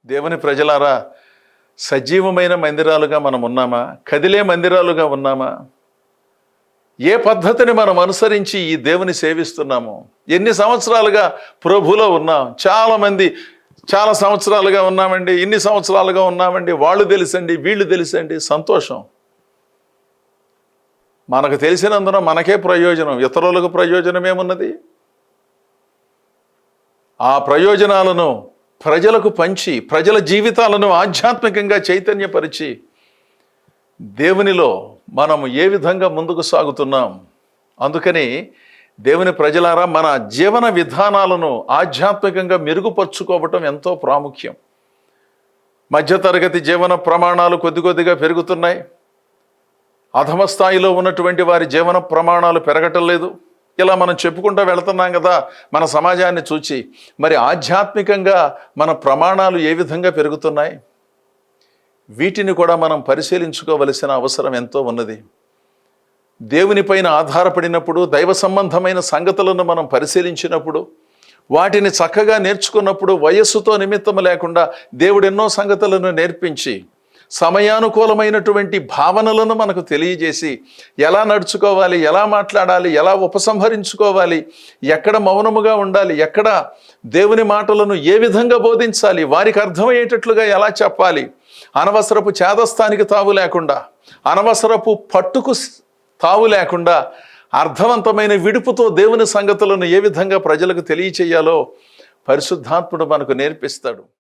దేవుని ప్రజలారా, సజీవమైన మందిరాలుగా మనం ఉన్నామా? కదిలే మందిరాలుగా ఉన్నామా? ఏ పద్ధతిని మనం అనుసరించి ఈ దేవుని సేవిస్తున్నాము? ఎన్ని సంవత్సరాలుగా ప్రభులో ఉన్నాం? చాలామంది చాలా సంవత్సరాలుగా ఉన్నామండి, ఇన్ని సంవత్సరాలుగా ఉన్నామండి, వాళ్ళు తెలుసండి, వీళ్ళు తెలుసండి. సంతోషం. మనకు తెలిసినందున మనకే ప్రయోజనం, ఇతరులకు ప్రయోజనం ఏమున్నది? ఆ ప్రయోజనాలను ప్రజలకు పంచి, ప్రజల జీవితాలను ఆధ్యాత్మికంగా చైతన్యపరిచి, దేవునిలో మనము ఏ విధంగా ముందుకు సాగుతున్నాం? అందుకని దేవుని ప్రజలారా, మన జీవన విధానాలను ఆధ్యాత్మికంగా మెరుగుపరుచుకోవటం ఎంతో ప్రాముఖ్యం. మధ్యతరగతి జీవన ప్రమాణాలు కొద్దిగా పెరుగుతున్నాయి. అధమ స్థాయిలో ఉన్నటువంటి వారి జీవన ప్రమాణాలు పెరగటం లేదు. ఇలా మనం చెప్పుకుంటూ వెళుతున్నాం కదా మన సమాజాన్ని చూచి. మరి ఆధ్యాత్మికంగా మన ప్రమాణాలు ఏ విధంగా పెరుగుతున్నాయి? వీటిని కూడా మనం పరిశీలించుకోవలసిన అవసరం ఎంతో ఉన్నది. దేవునిపైన ఆధారపడినప్పుడు, దైవ సంబంధమైన సంగతులను మనం పరిశీలించినప్పుడు, వాటిని చక్కగా నేర్చుకున్నప్పుడు, వయస్సుతో నిమిత్తం లేకుండా దేవుడు ఎన్నో సంగతులను నేర్పించి, సమయానుకూలమైనటువంటి భావనలను మనకు తెలియజేసి, ఎలా నడుచుకోవాలి, ఎలా మాట్లాడాలి, ఎలా ఉపసంహరించుకోవాలి, ఎక్కడ మౌనముగా ఉండాలి, ఎక్కడ దేవుని మాటలను ఏ విధంగా బోధించాలి, వారికి అర్థమయ్యేటట్లుగా ఎలా చెప్పాలి, అనవసరపు చేదస్థానికి తావు లేకుండా, అనవసరపు పట్టుకు తావు లేకుండా, అర్థవంతమైన విడుపుతో దేవుని సంగతులను ఏ విధంగా ప్రజలకు తెలియచేయాలో పరిశుద్ధాత్ముడు మనకు నేర్పిస్తాడు.